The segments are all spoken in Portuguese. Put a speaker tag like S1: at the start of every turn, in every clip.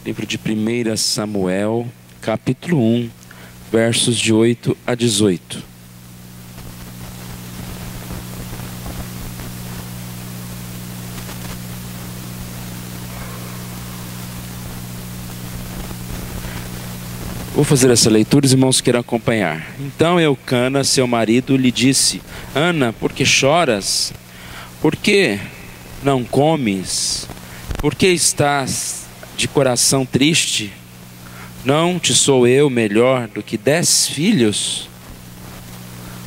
S1: Livro de 1 Samuel, capítulo 1, versos de 8 a 18. Vou fazer essa leitura, os irmãos queiram acompanhar. Então Eucana, seu marido, lhe disse: Ana, por que choras? Por que não comes? Por que estás de coração triste? Não te sou eu melhor do que 10 filhos?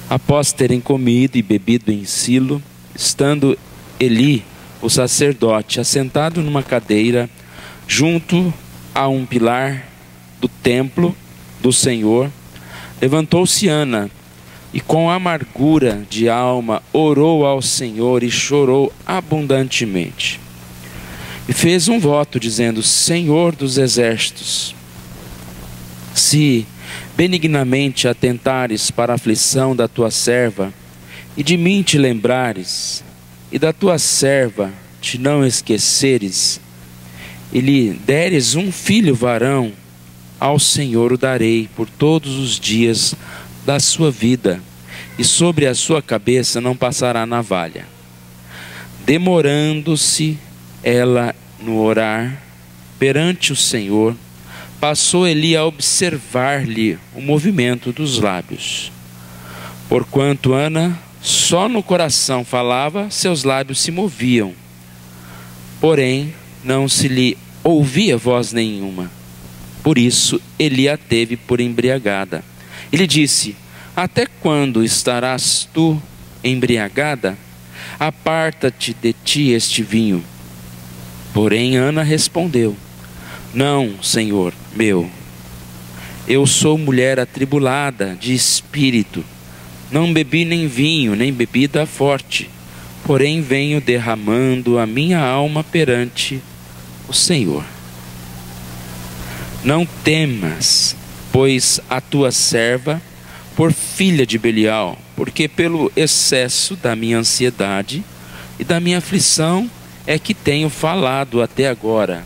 S1: Após terem comido e bebido em Silo, estando Eli, o sacerdote, assentado numa cadeira junto a um pilar do templo do Senhor, levantou-se Ana e com amargura de alma orou ao Senhor e chorou abundantemente. E fez um voto dizendo: Senhor dos exércitos, se benignamente atentares para a aflição da tua serva, e de mim te lembrares, e da tua serva te não esqueceres, e lhe deres um filho varão, ao Senhor o darei por todos os dias da sua vida, e sobre a sua cabeça não passará navalha. Demorando-se ela no orar perante o Senhor, passou Eli a observar-lhe o movimento dos lábios. Porquanto Ana só no coração falava, seus lábios se moviam, porém não se lhe ouvia voz nenhuma. Por isso Eli a teve por embriagada. Ele disse: Até quando estarás tu embriagada? Aparta-te de ti este vinho. Porém Ana respondeu: Não, Senhor meu, eu sou mulher atribulada de espírito. Não bebi nem vinho, nem bebida forte, porém venho derramando a minha alma perante o Senhor. Não temas, pois a tua serva, por filha de Belial, porque pelo excesso da minha ansiedade e da minha aflição é que tenho falado até agora.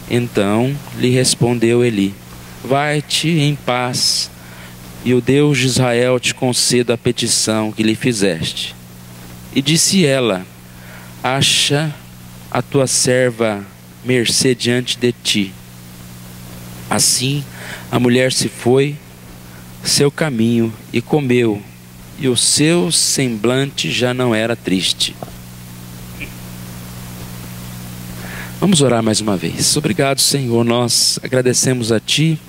S1: Então lhe respondeu Eli: Vai-te em paz, e o Deus de Israel te conceda a petição que lhe fizeste. E disse ela: Acha a tua serva mercê diante de ti. Assim a mulher se foi seu caminho e comeu, e o seu semblante já não era triste. Vamos orar mais uma vez. Obrigado, Senhor, nós agradecemos a Ti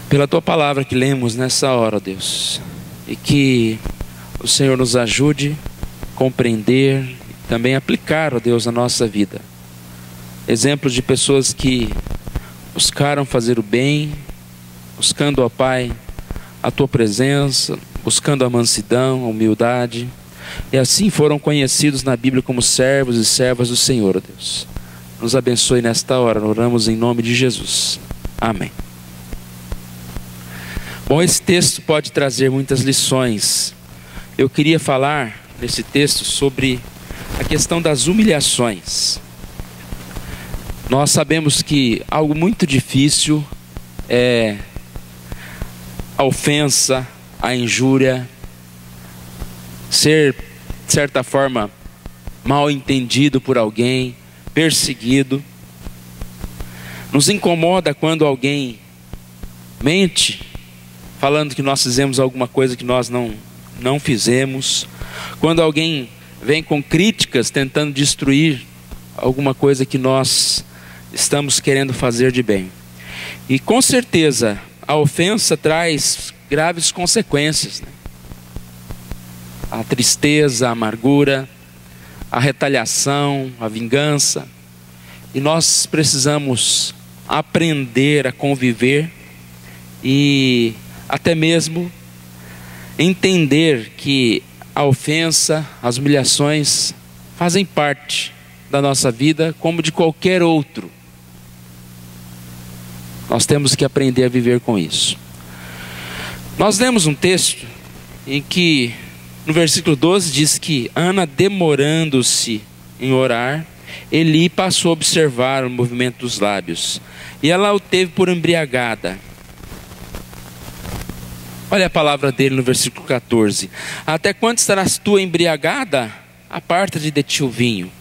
S1: pela Tua palavra que lemos nessa hora, ó Deus, e que o Senhor nos ajude a compreender e também aplicar, ó Deus, na nossa vida. Exemplos de pessoas que buscaram fazer o bem, buscando, ó Pai, a Tua presença, buscando a mansidão, a humildade, e assim foram conhecidos na Bíblia como servos e servas do Senhor, ó Deus. Nos abençoe nesta hora, oramos em nome de Jesus. Amém. Bom, esse texto pode trazer muitas lições. Eu queria falar nesse texto sobre a questão das humilhações. Nós sabemos que algo muito difícil é a ofensa, a injúria, ser, de certa forma, mal entendido por alguém, perseguido. Nos incomoda quando alguém mente, falando que nós fizemos alguma coisa que nós não fizemos. Quando alguém vem com críticas tentando destruir alguma coisa que nós estamos querendo fazer de bem. E com certeza a ofensa traz graves consequências, né? A tristeza, a amargura, a retaliação, a vingança. E nós precisamos aprender a conviver e até mesmo entender que a ofensa, as humilhações fazem parte da nossa vida como de qualquer outro. Nós temos que aprender a viver com isso. Nós lemos um texto em que no versículo 12 diz que Ana, demorando-se em orar, Eli passou a observar o movimento dos lábios, e ela o teve por embriagada. Olha a palavra dele no versículo 14. Até quando estarás tu embriagada? Aparta-te de ti o vinho.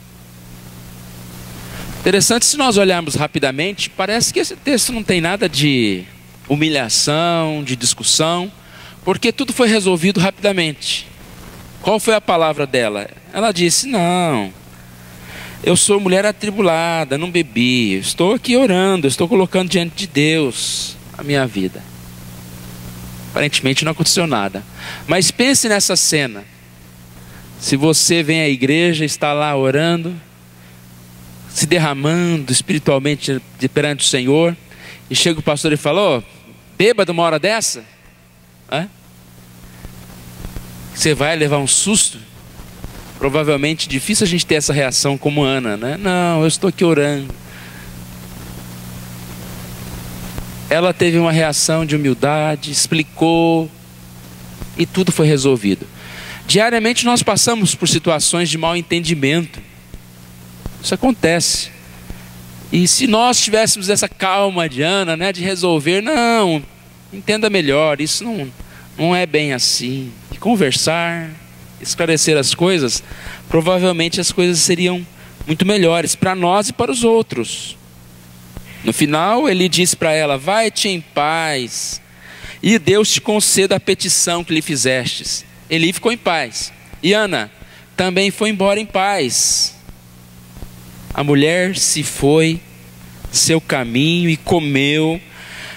S1: Interessante, se nós olharmos rapidamente, parece que esse texto não tem nada de humilhação, de discussão, porque tudo foi resolvido rapidamente. Qual foi a palavra dela? Ela disse: não, eu sou mulher atribulada, não bebi, estou aqui orando, estou colocando diante de Deus a minha vida. Aparentemente não aconteceu nada. Mas pense nessa cena. Se você vem à igreja, está lá orando, se derramando espiritualmente perante o Senhor, e chega o pastor e fala: bêbado uma hora dessa? Você vai levar um susto? Provavelmente difícil a gente ter essa reação como Ana, né? Não, eu estou aqui orando. Ela teve uma reação de humildade, explicou, e tudo foi resolvido. Diariamente nós passamos por situações de mal entendimento. Isso acontece. E se nós tivéssemos essa calma de Ana, né, de resolver, não, entenda melhor, isso não é bem assim. E conversar, esclarecer as coisas, provavelmente as coisas seriam muito melhores para nós e para os outros. No final ele disse para ela: vai-te em paz, e Deus te conceda a petição que lhe fizestes. Eli ficou em paz, e Ana também foi embora em paz. A mulher se foi seu caminho e comeu,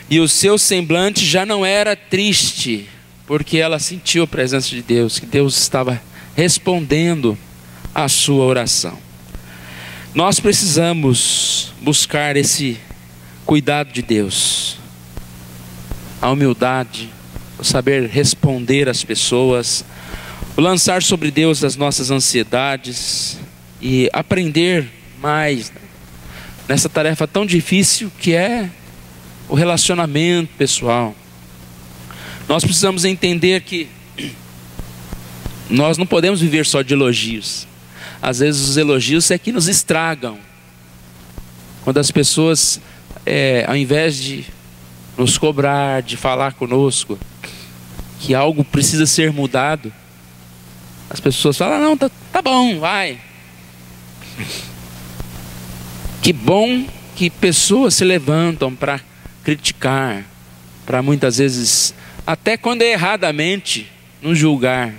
S1: e o seu semblante já não era triste, porque ela sentiu a presença de Deus, que Deus estava respondendo à sua oração. Nós precisamos buscar esse cuidado de Deus, a humildade, o saber responder às pessoas, o lançar sobre Deus as nossas ansiedades e aprender mais nessa tarefa tão difícil que é o relacionamento pessoal. Nós precisamos entender que nós não podemos viver só de elogios. Às vezes os elogios é que nos estragam. Quando as pessoas, ao invés de nos cobrar, de falar conosco que algo precisa ser mudado, as pessoas falam: não, tá bom, vai. Que bom que pessoas se levantam para criticar, para muitas vezes, até quando é erradamente, nos julgar,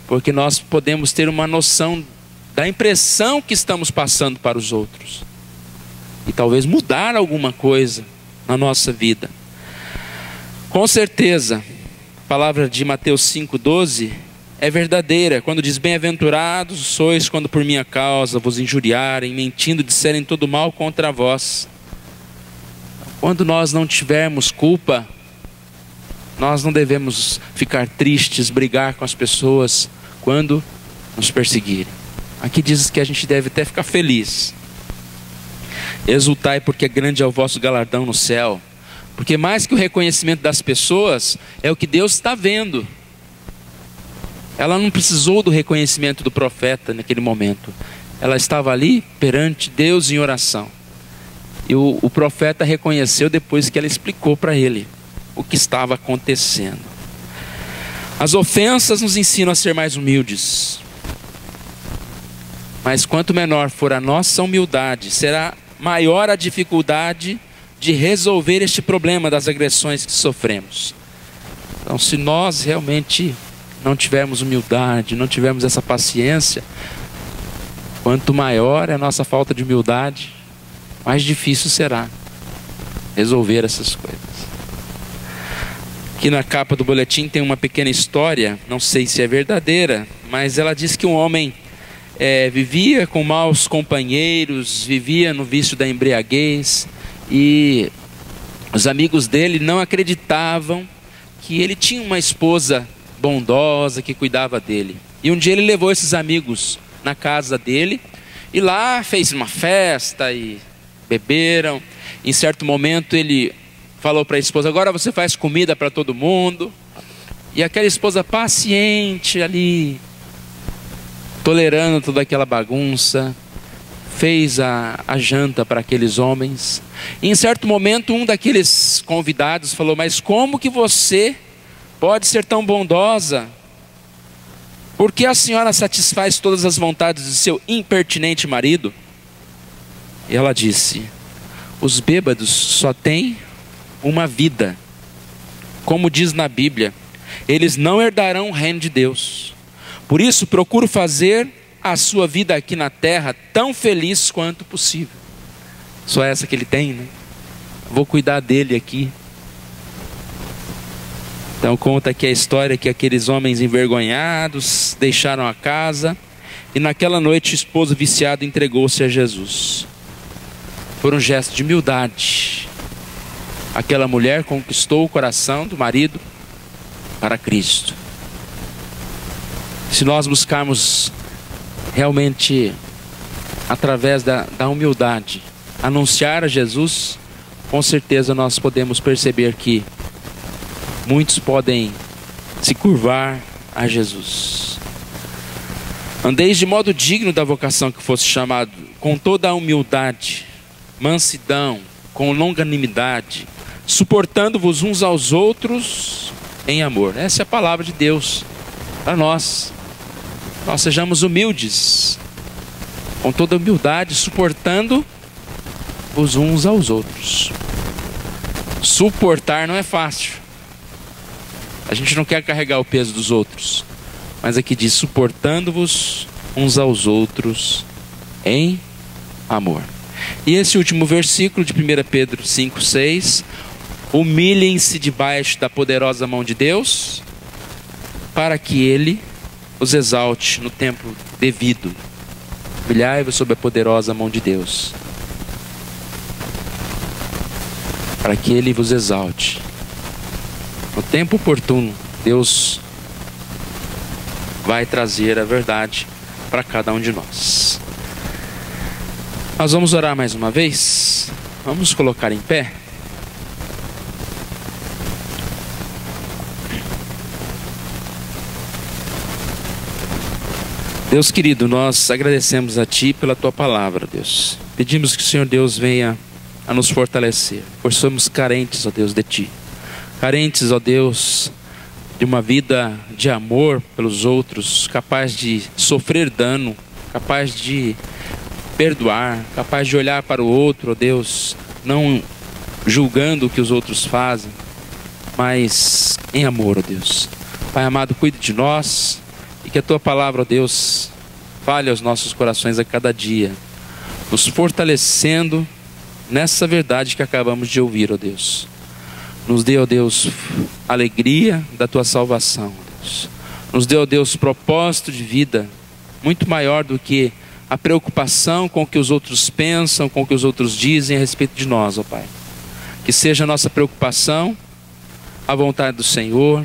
S1: porque nós podemos ter uma noção da impressão que estamos passando para os outros, e talvez mudar alguma coisa na nossa vida. Com certeza, a palavra de Mateus 5,12 é verdadeira, quando diz: bem-aventurados sois quando por minha causa vos injuriarem, mentindo disserem todo mal contra vós. Quando nós não tivermos culpa, nós não devemos ficar tristes, brigar com as pessoas quando nos perseguirem. Aqui diz que a gente deve até ficar feliz. Exultai, porque grande é o vosso galardão no céu. Porque mais que o reconhecimento das pessoas, é o que Deus está vendo. Ela não precisou do reconhecimento do profeta naquele momento. Ela estava ali perante Deus em oração. E o profeta reconheceu depois que ela explicou para ele o que estava acontecendo. As ofensas nos ensinam a ser mais humildes. Mas quanto menor for a nossa humildade, será maior a dificuldade de resolver este problema das agressões que sofremos. Então, se nós realmente não tivermos humildade, não tivermos essa paciência, quanto maior é a nossa falta de humildade, mais difícil será resolver essas coisas. Aqui na capa do boletim tem uma pequena história, não sei se é verdadeira, mas ela diz que um homem vivia com maus companheiros, vivia no vício da embriaguez, e os amigos dele não acreditavam que ele tinha uma esposa bondosa que cuidava dele. E um dia ele levou esses amigos na casa dele, e lá fez uma festa e beberam. Em certo momento ele falou para a esposa: agora você faz comida para todo mundo. E aquela esposa paciente ali, tolerando toda aquela bagunça. fez a janta para aqueles homens. E em certo momento um daqueles convidados falou: mas como que você pode ser tão bondosa? Por que a senhora satisfaz todas as vontades do seu impertinente marido? E ela disse: os bêbados só têm uma vida. Como diz na Bíblia, eles não herdarão o reino de Deus. Por isso procuro fazer a sua vida aqui na terra tão feliz quanto possível. Só essa que ele tem, né? Vou cuidar dele aqui. Então conta aqui a história que aqueles homens envergonhados deixaram a casa, e naquela noite o esposo viciado entregou-se a Jesus. Por um gesto de humildade, aquela mulher conquistou o coração do marido para Cristo. Se nós buscarmos realmente, através da humildade, anunciar a Jesus, com certeza nós podemos perceber que muitos podem se curvar a Jesus. Andeis de modo digno da vocação que fosse chamado, com toda a humildade, mansidão, com longanimidade, suportando-vos uns aos outros em amor. Essa é a palavra de Deus para nós. Nós sejamos humildes, com toda humildade, suportando os uns aos outros. Suportar não é fácil. A gente não quer carregar o peso dos outros, mas aqui diz: suportando-vos uns aos outros em amor. E esse último versículo de 1 Pedro 5,6: humilhem-se debaixo da poderosa mão de Deus, para que Ele os exalte no tempo devido. Humilhai-vos sob a poderosa mão de Deus, para que Ele vos exalte. No tempo oportuno, Deus vai trazer a verdade para cada um de nós. Nós vamos orar mais uma vez. Vamos colocar em pé. Deus querido, nós agradecemos a Ti pela Tua palavra, Deus. Pedimos que o Senhor Deus venha a nos fortalecer, pois somos carentes, ó Deus, de Ti. Carentes, ó Deus, de uma vida de amor pelos outros, capaz de sofrer dano, capaz de perdoar, capaz de olhar para o outro, ó Deus, não julgando o que os outros fazem, mas em amor, ó Deus. Pai amado, cuide de nós, e que a Tua palavra, ó Deus, fale aos nossos corações a cada dia, nos fortalecendo nessa verdade que acabamos de ouvir, ó Deus. Nos dê, ó Deus, alegria da Tua salvação, ó Deus. Nos dê, ó Deus, propósito de vida muito maior do que a preocupação com o que os outros pensam, com o que os outros dizem a respeito de nós, ó Pai. Que seja a nossa preocupação a vontade do Senhor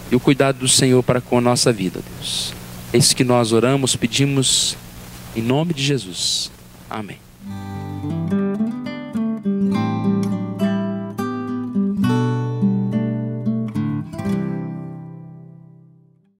S1: e o cuidado do Senhor para com a nossa vida, Deus. É isso que nós oramos, pedimos em nome de Jesus. Amém.